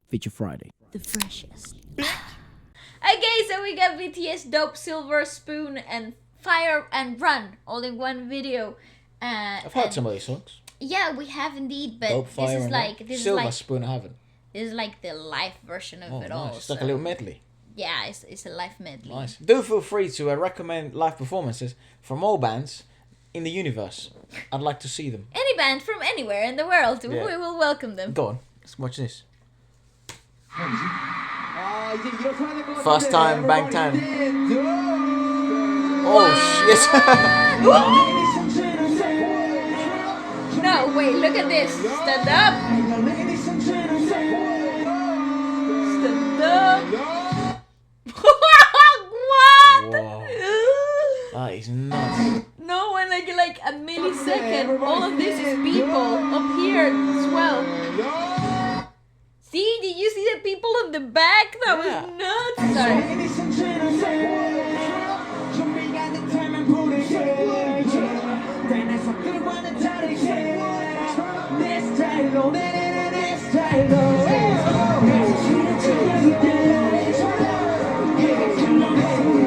Feature Friday. The freshest. Okay, so we got BTS Dope, Silver Spoon, and Fire and Run all in one video. I've heard some of these songs. Yeah, we have indeed, but Dope, Fire, Silver Spoon, I haven't. This is like the live version of it nice. all. It's like a little medley. Yeah, it's a live medley. Nice. Do feel free to recommend live performances from all bands in the universe. I'd like to see them. Any band from anywhere in the world, Yeah. we will welcome them. Go on, let's watch this. First time Bangtan. Oh shit! No, wait, look at this. Stand up. Stand up. What? Whoa. That is nuts. No one like a millisecond. All of this is people up here as well. See, did you see the people on the back? That was nuts. Sorry.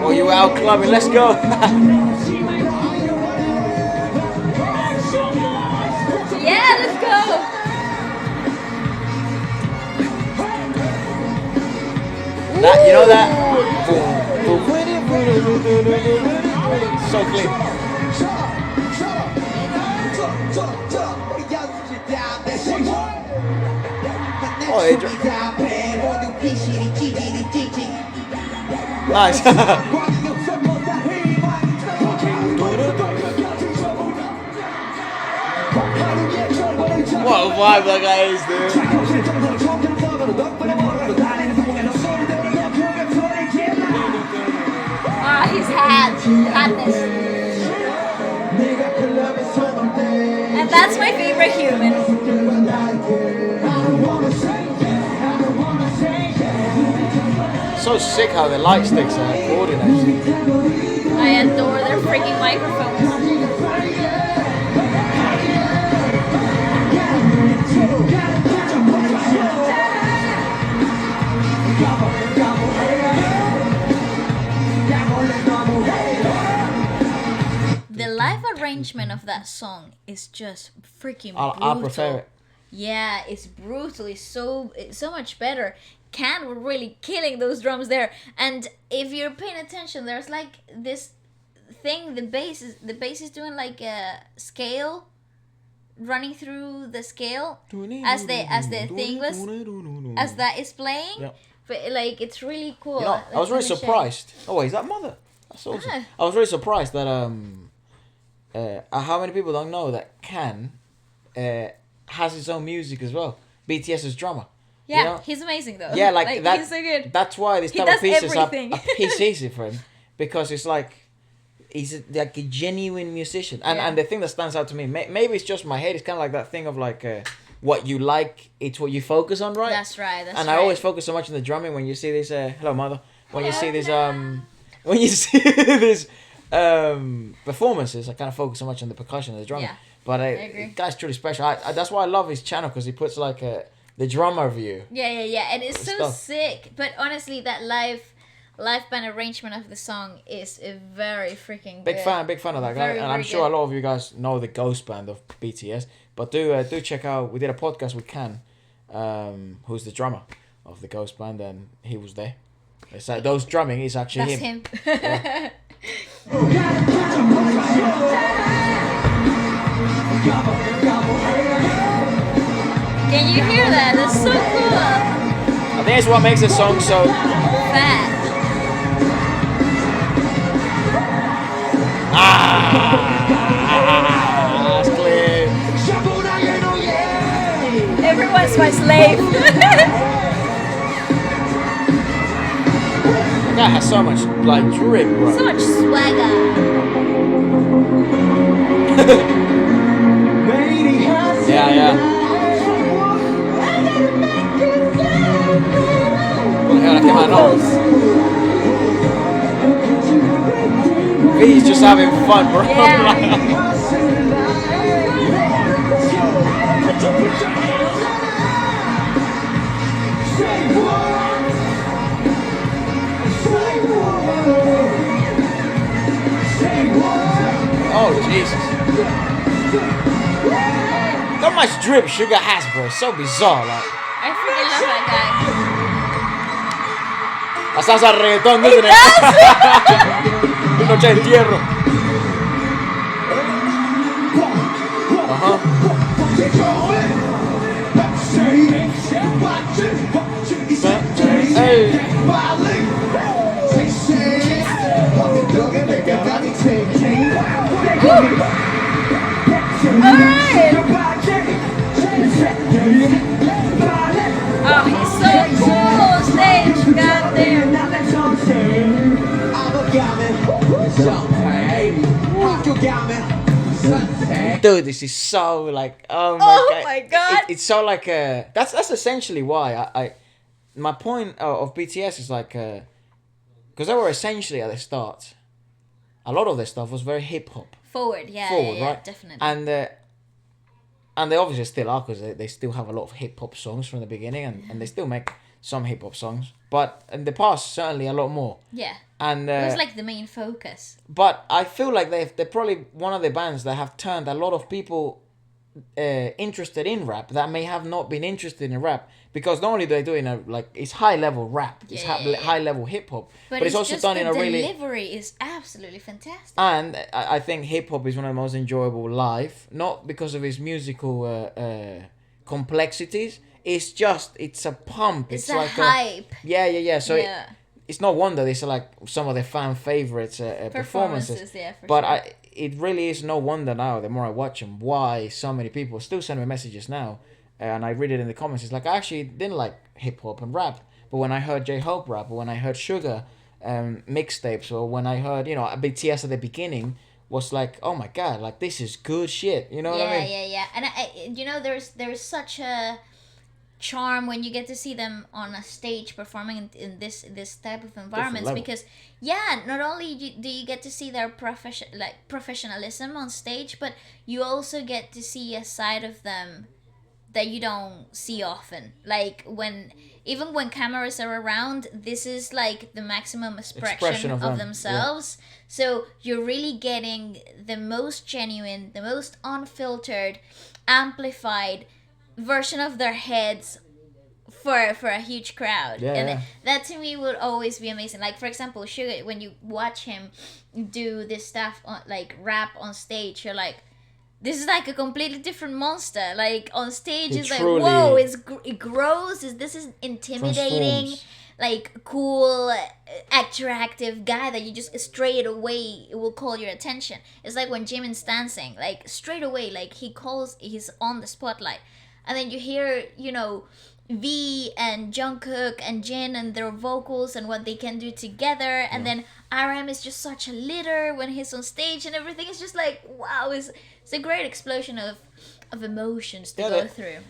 Oh, you were out clubbing, let's go! Yeah, let's go. That, you know that? So clean. Oh, nice. What a vibe that guy is, dude. Ah, his hat. Madness. And that's my favorite human. So sick how the light sticks are coordinated. I adore their freaking microphones. The live arrangement of that song is just freaking brutal. I prefer it. Yeah, it's brutal. It's so much better. Can were really killing those drums there. And if you're paying attention, there's like this thing. The bass is doing like a scale, running through the scale as the thing was as that is playing. Yep. But like it's really cool. You know, I was really surprised. Oh wait, is that Mother? That's awesome. Ah. I was really surprised that how many people don't know that Can has his own music as well. BTS's drummer. Yeah, you know? he's amazing though. Yeah, like that. He's so good. That's why this He type of does pieces are everything. a piece easy for him, because it's like he's like a genuine musician. And the thing that stands out to me, maybe it's just my head. It's kind of like that thing of like what you like, it's what you focus on, right? That's right. And I always focus so much on the drumming. When you see this, hello mother. When you see this, when you see this performances, I kind of focus so much on the percussion and the drumming. Yeah, But I agree. the guy's truly special. That's why I love his channel, because he puts like the drummer view. Yeah, and it's so stuff. sick. But honestly, that live band arrangement of the song is a very freaking Big good. fan of that guy, Very, and I'm very sure good. a lot of you guys know the ghost band of BTS. But do check out. We did a podcast with Can, who's the drummer of the ghost band, and he was there. It's like those drumming is actually That's him. Yeah. Can you hear that? That's so cool. I think it's what makes the song so. Fat. That's clear. Everyone's my slave. The guy has so much like drip, bro. So much swagger. Yeah. What the hell, I came out nose. He's just having fun, bro. Jesus. How much drip Sugar has, bro? It's so bizarre, like. I freaking love that guy. La salsa reggaetón, isn't it? Noche de entierro. Hey. Oh, he's so cool on stage. Goddamn. Dude, this is so like oh my god. It's so like that's essentially why my point of BTS is like because they were essentially at the start, a lot of their stuff was very hip hop Forward, yeah, right? definitely. And they obviously still are because they still have a lot of hip hop songs from the beginning and they still make some hip hop songs, but in the past certainly a lot more. Yeah. And it was like the main focus. But I feel like they're probably one of the bands that have turned a lot of people interested in rap that may have not been interested in rap, because not only do they do it's high level rap, it's high level hip hop, but it's also done in a really delivery is absolutely fantastic. And I think hip hop is one of the most enjoyable live, not because of its musical complexities. It's a pump. It's like hype. Yeah. So it's no wonder these are like some of the fan favorites performances. Yeah, but sure. It really is no wonder now, the more I watch them, why so many people still send me messages now, and I read it in the comments. It's like, I actually didn't like hip hop and rap, but when I heard J-Hope rap, or when I heard Sugar mixtapes, or when I heard BTS at the beginning, was like, oh my god, like this is good shit. You know what I mean? Yeah. And there's such a charm when you get to see them on a stage performing in this type of environments, because not only do you get to see their professionalism on stage, but you also get to see a side of them that you don't see often. Like even when cameras are around, this is like the maximum expression of themselves. Yeah. So you're really getting the most genuine, the most unfiltered, amplified version of their heads for a huge crowd. That to me would always be amazing. Like, for example, Sugar, when you watch him do this stuff on, like rap on stage, you're like, this is like a completely different monster. Like on stage, it's like, whoa, it grows. This is intimidating, like cool, attractive guy that you just straight away, it will call your attention. It's like when Jimin's dancing, like straight away, like he's on the spotlight. And then you hear, V and Jungkook and Jin and their vocals and what they can do together. And then RM is just such a leader when he's on stage, and everything is just like, wow, it's a great explosion of emotions to go through.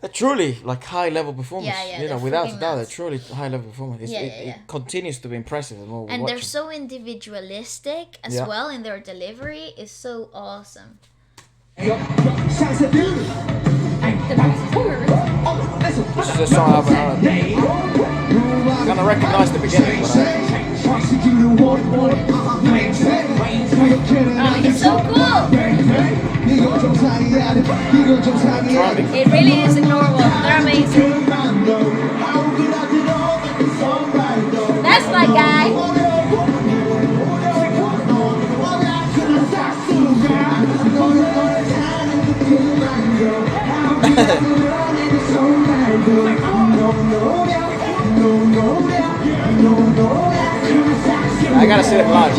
They're truly like high level performance. Without a doubt, they're truly high level performance. It continues to be impressive the more we watch they're so individualistic as well in their delivery. Is so awesome. This is a song I haven't heard. I'm gonna recognize the beginning, but it's so cool. It really is normal. They're amazing. That's my guy. I gotta see it live.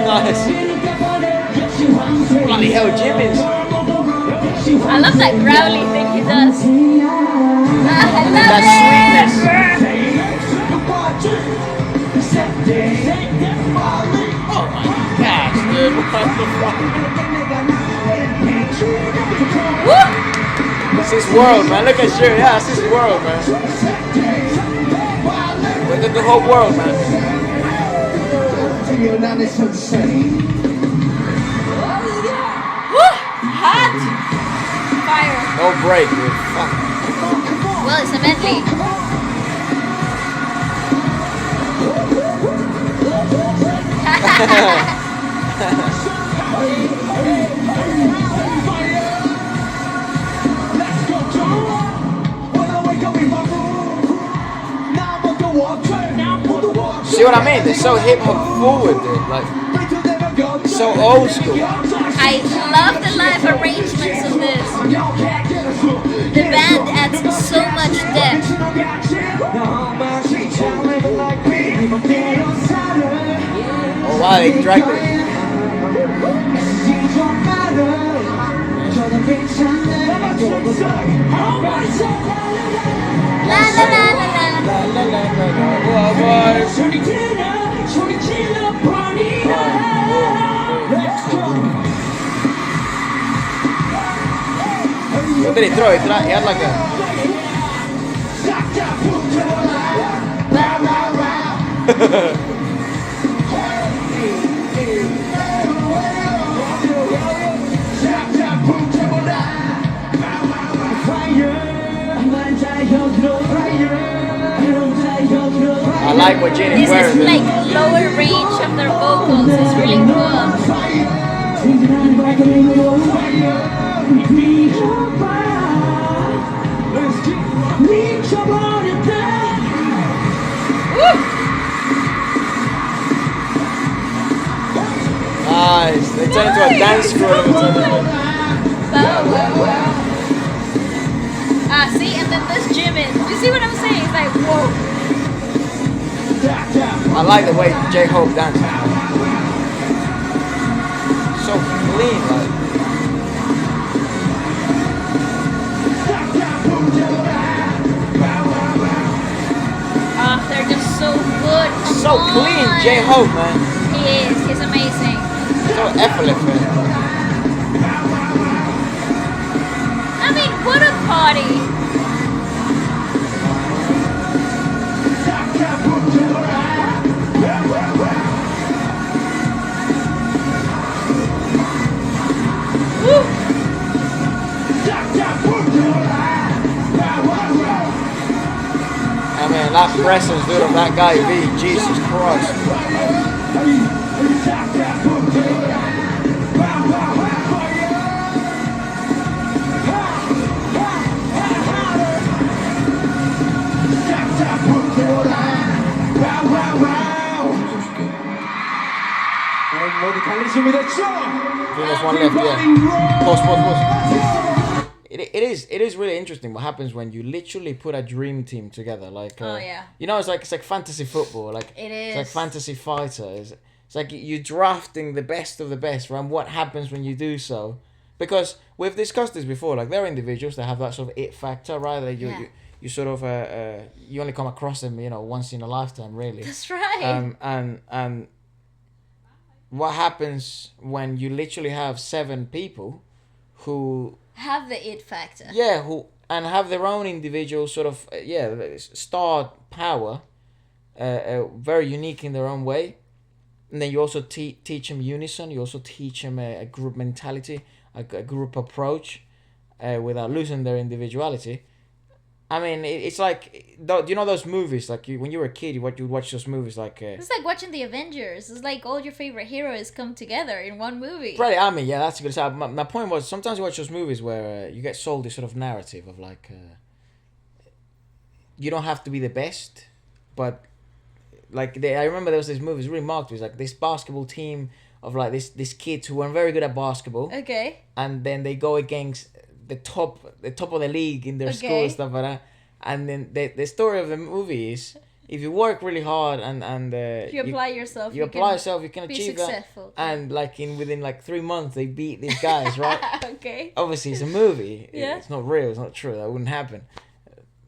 Nice. Bloody hell, Jimin's. I love that growly thing he does. I love that sweetness. Oh my gosh, dude. What the fuck? Woo! It's his world, man. Look at you. Yeah, it's his world, man. Look at the whole world, man. Woo! Hot! Fire. No break, dude. Fuck. Well, it's a medley. See what I mean? They're so hip hop forward, dude. Like, so old school. I love the live arrangements of this. The band adds so much depth. Oh wow, they dragged it. La la la la la. What did he throw? He had like a... I like what Jenny's wearing. This is like lower range of their vocals. It's really cool. Nice. They turn into a dance crew. Ah, see, and then this gym in. Do you see what I'm saying? It's like, whoa. I like the way J-Hope dances. So clean, like. Ah, they're just so good. So clean, J-Hope, man. He is. He's amazing. So effortless, man. I mean, what a party. I mean, that presence, dude, of that guy V, Jesus Christ. I think there's one left, yeah. Pause. It is really interesting what happens when you literally put a dream team together. Like, Oh, yeah. you know, it's like fantasy football. Like, It is. It's like fantasy fighter. It's like you're drafting the best of the best, right? And what happens when you do so? Because we've discussed this before. Like, they're individuals that have that sort of it factor, right? That you sort of you only come across them, you know, once in a lifetime, really. That's right. And what happens when you literally have 7 people who Have the it factor. who have their own individual sort of star power, very unique in their own way, and then you also teach them unison. You also teach them a group mentality, a group approach, without losing their individuality. I mean, it's like, you know those movies, like when you were a kid, you watch those movies like... It's like watching the Avengers. It's like all your favorite heroes come together in one movie. Right, I mean, yeah, that's a good example. My point was, sometimes you watch those movies where you get sold this sort of narrative of like, you don't have to be the best, but like, I remember there was this movie, it was really marked, it was like this basketball team of like this kids who were very good at basketball, Okay. and then they go against the top of the league in their school and stuff like that. And then the story of the movie is, if you work really hard and If you apply yourself, you apply yourself, you can be achieve successful. that. And like within like 3 months, they beat these guys, right? Okay. Obviously, it's a movie. Yeah. It's not real. It's not true. That wouldn't happen.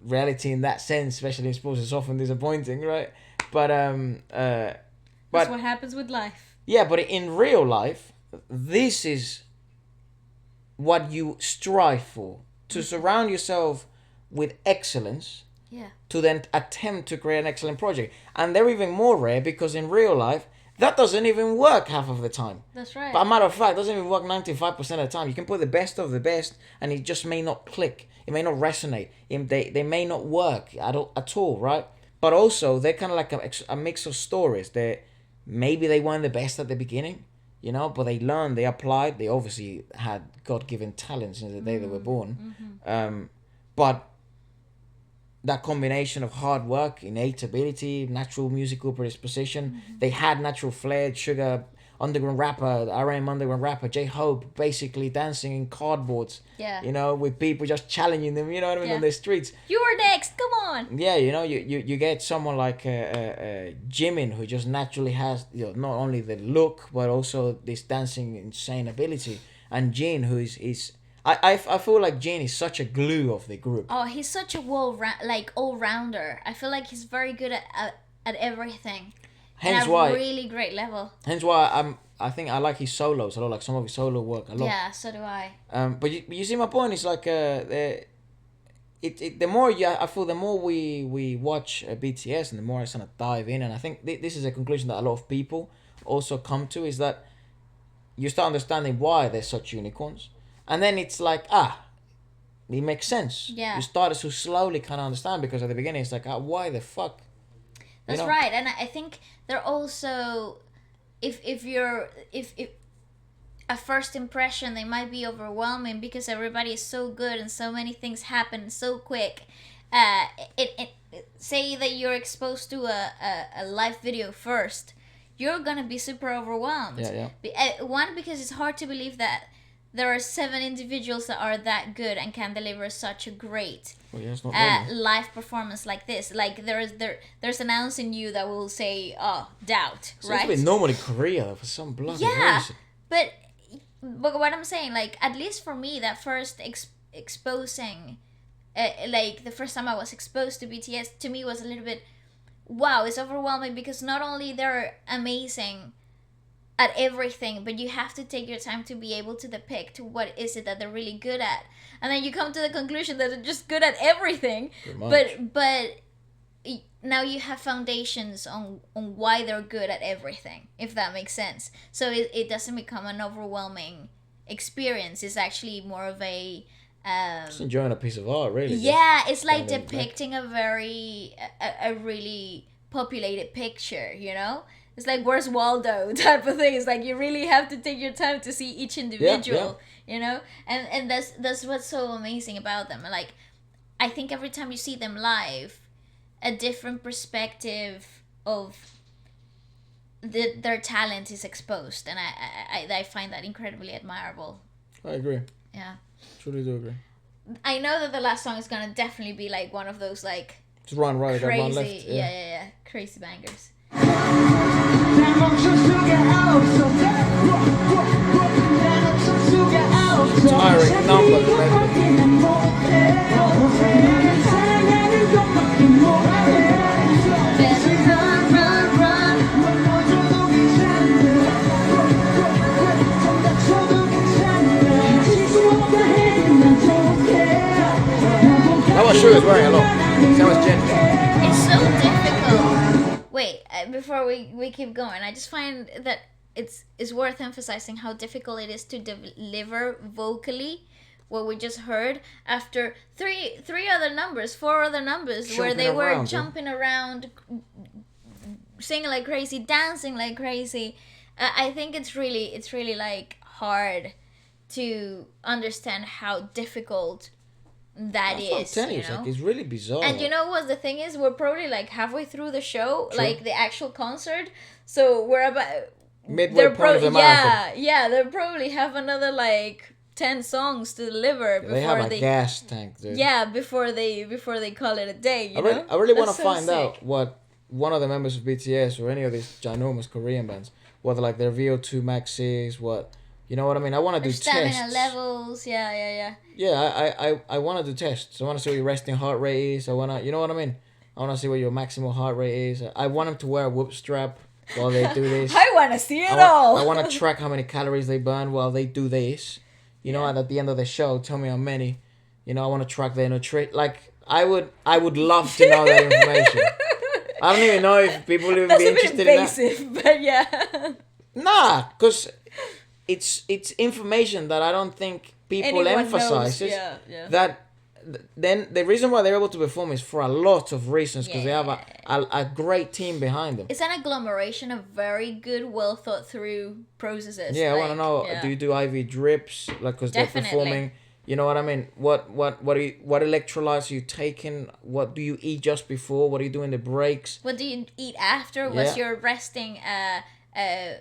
Reality in that sense, especially in sports, is often disappointing, right? But That's what happens with life. yeah, but in real life, this is what you strive for, to surround yourself with excellence, Yeah. to then attempt to create an excellent project. And they're even more rare because in real life, that doesn't even work half of the time. That's right. But a matter of fact, it doesn't even work 95% of the time. You can put the best of the best and it just may not click. It may not resonate. They may not work at all, right? But also, they're kind of like a mix of stories. maybe they weren't the best at the beginning, you know, but they learned, they applied, they obviously had God-given talent since the day they were born. But that combination of hard work, innate ability, natural musical predisposition, they had natural flair. Sugar, underground rapper, RM underground rapper, J-Hope, basically dancing in cardboards, you know, with people just challenging them, you know what I mean, on the streets. You're next, come on. Yeah, you know, you get someone like Jimin, who just naturally has, you know, not only the look but also this dancing insane ability, and Jin, who is I feel like Jin is such a glue of the group. Oh, he's such a all-rounder. I feel like he's very good at everything. Hence at why a really great level. Hence why I think I like his solos a lot, like some of his solo work a lot. Yeah, so do I. But you see my point. It's like the more I feel the more we watch BTS, and the more I kind of dive in, and I think this is a conclusion that a lot of people also come to, is that you start understanding why they're such unicorns, and then it's like it makes sense. Yeah. You start to slowly kind of understand, because at the beginning it's like why the fuck. That's right, and I think they're also, if at first impression they might be overwhelming because everybody is so good and so many things happen so quick. Say that you're exposed to a live video first, you're gonna be super overwhelmed. One, because it's hard to believe that there are 7 individuals that are that good and can deliver such a great live performance like this. Like there's an ounce in you that will say, doubt, right? It's normal in Korea for some bloody reason. But what I'm saying, like, at least for me, that first exposing, like the first time I was exposed to BTS, to me was a little bit, wow, it's overwhelming, because not only they're amazing at everything, but you have to take your time to be able to depict what is it that they're really good at, and then you come to the conclusion that they're just good at everything. But now you have foundations on why they're good at everything, if that makes sense. So it doesn't become an overwhelming experience. It's actually more of a just enjoying a piece of art, really. Yeah, it's like depicting a really populated picture, you know. It's like, where's Waldo type of thing. It's like you really have to take your time to see each individual, you know? And that's what's so amazing about them. Like, I think every time you see them live, a different perspective of their talent is exposed. And I find that incredibly admirable. I agree. Yeah. Truly do agree. I know that the last song is going to definitely be like one of those like... Just run right, crazy, run left. Yeah. Crazy bangers. Tiring number, That was Sugar's wearing a lot. That was Jen. It's so difficult. Wait, before we keep going, I just find that it's worth emphasizing how difficult it is to deliver vocally what we just heard after four other numbers where they were jumping around, singing like crazy, dancing like crazy. I think it's really like hard to understand how difficult that is. You know? Like, it's really bizarre. And you know what the thing is? We're probably like halfway through the show, like the actual concert. So we're about midway point of the marathon. Yeah, they'll probably have another like 10 songs to deliver before they have a gas tank, dude. Yeah, before they call it a day. You know? I really want to find out what one of the members of BTS or any of these ginormous Korean bands, whether like their VO2 max is, what, you know what I mean? I want to do stamina tests. Levels, yeah. Yeah, I want to do tests. I want to see what your resting heart rate is. I want to, you know what I mean? I want to see what your maximal heart rate is. I want them to wear a whoop strap while they do this. I want to see it all. I want to track how many calories they burn while they do this. You know, and at the end of the show, tell me how many. You know, I want to track their nutrition. Like, I would love to know that information. I don't even know if people would even be interested in that. That's a bit invasive, but yeah. Nah, because it's information that I don't think people emphasize. Yeah. then the reason why they're able to perform is for a lot of reasons, because they have a great team behind them. It's an agglomeration of very good, well thought through processes. Yeah, I want to know. Do you do IV drips, like, because they're performing? You know what I mean? What electrolytes are you taking? What do you eat just before? What do you do in the breaks? What do you eat after? What's your resting?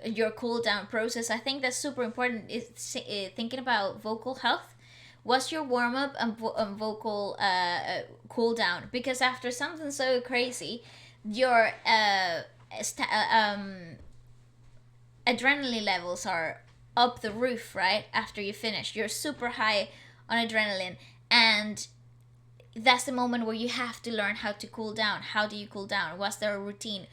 Your cool down process. I think that's super important. Is thinking about vocal health. What's your warm up and vocal cool down? Because after something so crazy, your adrenaline levels are up the roof, right? After you finish, you're super high on adrenaline, and that's the moment where you have to learn how to cool down. How do you cool down? What's their routine?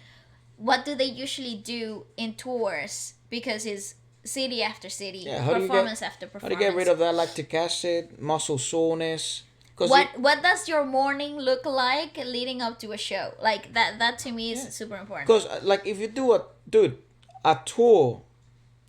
What do they usually do in tours? Because it's city after city, performance after performance. How do you get rid of that lactic acid, muscle soreness? What does your morning look like leading up to a show? Like that to me is super important. Because like if you do a tour,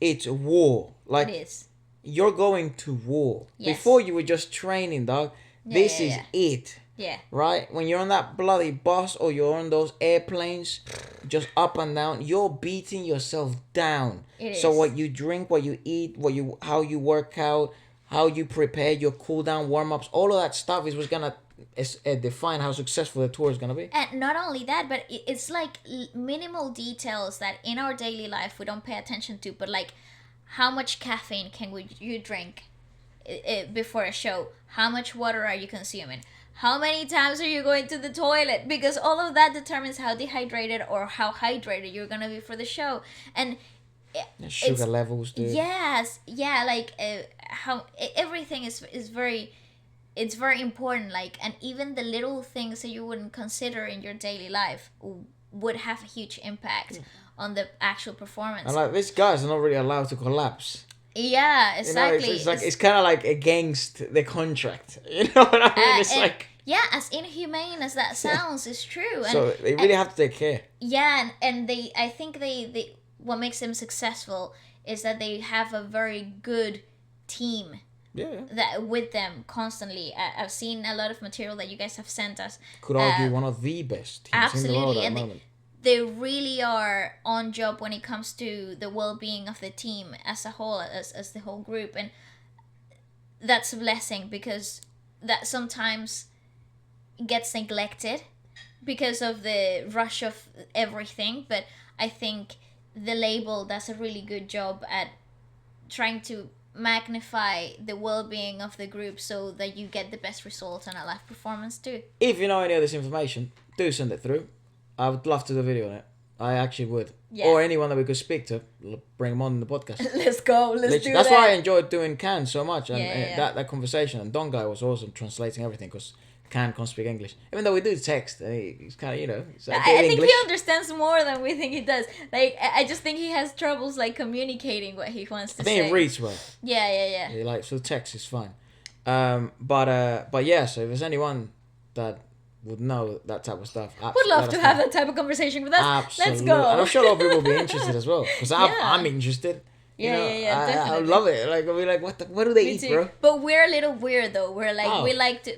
it's war. Like, it is. You're going to war. Yes. Before you were just training, dog. This is it. Yeah. Right? When you're on that bloody bus or you're on those airplanes, just up and down, you're beating yourself down. So what you drink, what you eat, how you work out, how you prepare your cool down, warm ups, all of that stuff is what's gonna define how successful the tour is gonna be. And not only that, but it's like minimal details that in our daily life we don't pay attention to. But like, how much caffeine you drink before a show? How much water are you consuming? How many times are you going to the toilet? Because all of that determines how dehydrated or how hydrated you're gonna be for the show. And sugar levels, dude. Yes, yeah, like how everything is very, it's very important. Like, and even the little things that you wouldn't consider in your daily life would have a huge impact on the actual performance. And like, these guys are not really allowed to collapse. Yeah, exactly. You know, it's kind of like against the contract. You know what I mean? It's like... Yeah, as inhumane as that sounds, it's true. So they really have to take care. Yeah, and I think they what makes them successful is that they have a very good team. Yeah. That with them constantly. I've seen a lot of material that you guys have sent us. Could argue one of the best teams in the world at the moment. They really are on job when it comes to the well-being of the team as a whole, as the whole group. And that's a blessing, because that sometimes gets neglected because of the rush of everything. But I think the label does a really good job at trying to magnify the well-being of the group so that you get the best results on a live performance too. If you know any of this information, do send it through. I would love to do a video on it. I actually would. Yeah. Or anyone that we could speak to, bring them on the podcast. Let's go. Let's do that. That's why I enjoyed doing Can so much. And that conversation. And Don Guy was awesome translating everything, because Can can't speak English. Even though we do text, he's kind of, you know... He's I think English. He understands more than we think he does. Like, I just think he has troubles, like, communicating what he wants to say. I think he reads well. Yeah. Like, so text is fine. But yeah, so if there's anyone that would know that type of stuff, would love to have that type of conversation with us. Absolutely. Let's go. And I'm sure a lot of people will be interested as well, because I'm interested. Definitely. I love it. Like, I'll be like, what do they eat, bro? But we're a little weird though. We're like,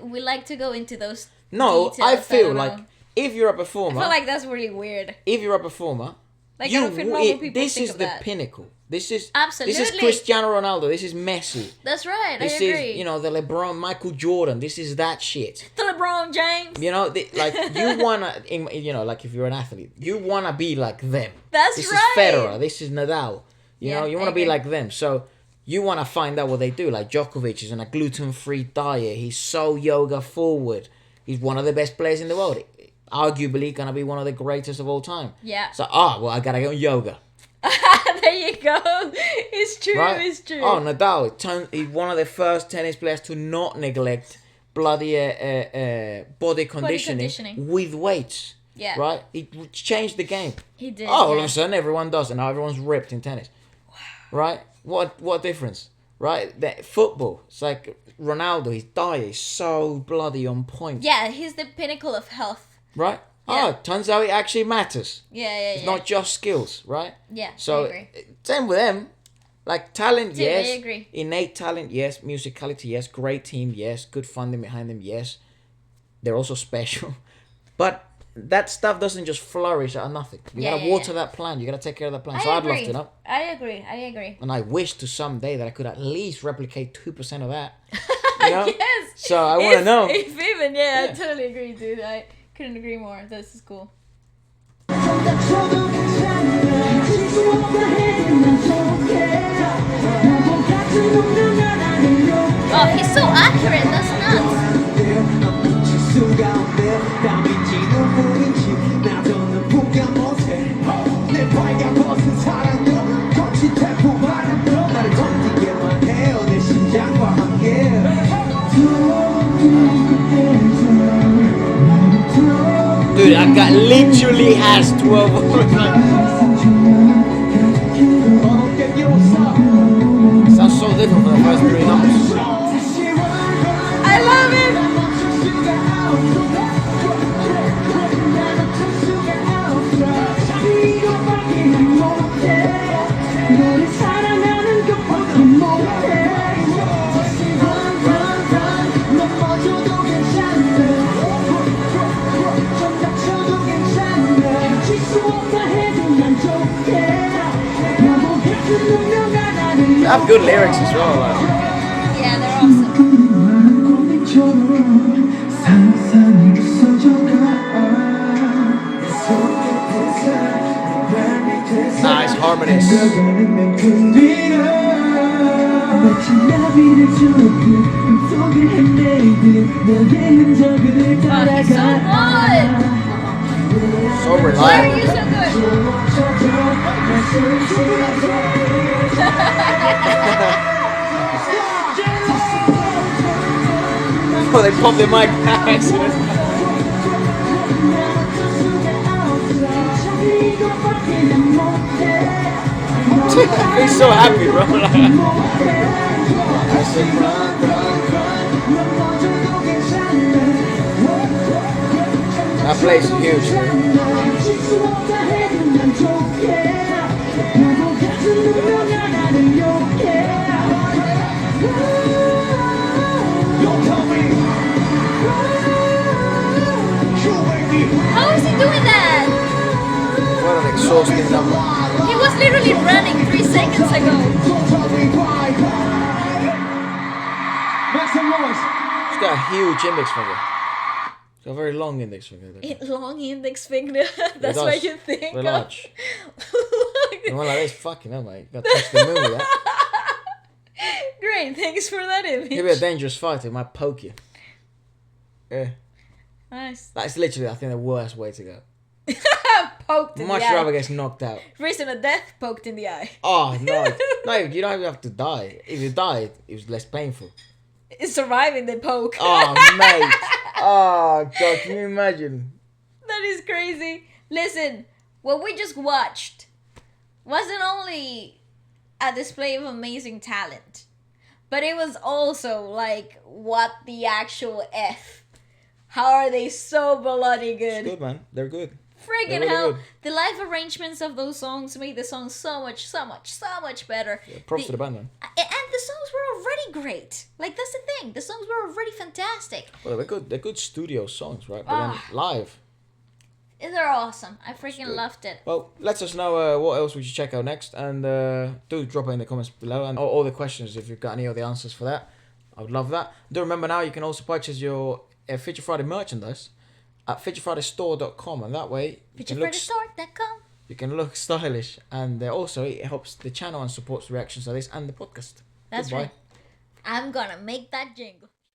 we like to go into those. No, details. I feel like if you're a performer, I feel like that's really weird. If you're a performer, like, I don't feel normal people this think is of the that. pinnacle. This is absolutely. This is Cristiano Ronaldo. This is Messi. That's right. This I agree. is, the LeBron, Michael Jordan. This is that shit. The LeBron James. Like, you wanna, like, if you're an athlete, you wanna be like them. That's this right. This is Federer. This is Nadal. You wanna be like them. So you wanna find out what they do. Like, Djokovic is on a gluten-free diet. He's so yoga forward. He's one of the best players in the world. Arguably gonna be one of the greatest of all time. Yeah. So, I gotta go on yoga. There you go. It's true. Right? It's true. Oh, Nadal. He's one of the first tennis players to not neglect bloody body conditioning with weights. Yeah. Right? He changed the game. He did. All of a sudden, everyone does, and now everyone's ripped in tennis. Wow. Right? What difference? Right? Football. It's like Ronaldo. His diet is so bloody on point. Yeah, he's the pinnacle of health. Right? Yeah. Turns out it actually matters. Yeah. It's not just skills, right? Yeah, so, I agree. Same with them. Like talent, Dude, I yes. agree. Innate talent, yes. Musicality, yes. Great team, yes. Good funding behind them, yes. They're also special. But that stuff doesn't just flourish out of nothing. You gotta water that plant. You gotta take care of that plant. So I'd love to, know. I agree. And I wish to someday that I could at least replicate 2% of that. You know? Yes. So I want to know. If even, I totally agree, dude. I couldn't agree more. This is cool. Oh, he's so accurate. That's nuts. Dude, I got literally has 12 Sounds so different for the first 3 numbers. I love it. They have good lyrics as well. Like. Yeah, they're awesome. Nice harmonies. Oh, he's so good. So Why are reliable. you so good? Oh, they popped their mic by accident. He's so happy, bro. That place is huge. How is he doing that? What an exhausting number. He was literally running 3 seconds ago. He's got a huge index finger. He's got a very long index finger. Long index finger. That's what you think. Very large. And one like this, fucking hell, mate. You gotta touch the moon with that. Great, thanks for that image. He'll be a dangerous fighter. He might poke you. Yeah. Nice. That's literally, I think, the worst way to go. Poked in Much the eye. rather get knocked out. Reason of death, poked in the eye. Oh, no. No, you don't even have to die. If you died, it was less painful. It's surviving the poke. Oh, mate. Oh, God, can you imagine? That is crazy. Listen, what we just watched wasn't only a display of amazing talent, but it was also like, what the actual F? How are they so bloody good? It's good, man. They're good. Friggin' Really hell. good. The live arrangements of those songs made the song so much better. Yeah, props to the band, man. And the songs were already great. Like, that's the thing. The songs were already fantastic. Well, they're good. They're good studio songs, right? But then live. They're awesome. I freaking loved it. Well, let us know what else we should check out next. And do drop it in the comments below. And all the questions, if you've got any of the answers for that. I would love that. Do remember now, you can also purchase your Feature Friday merchandise at featurefridaystore.com, and that way featurefridaystore.com. you can look stylish, and also it helps the channel and supports the reactions of this and the podcast. That's Goodbye. right. I'm gonna make that jingle.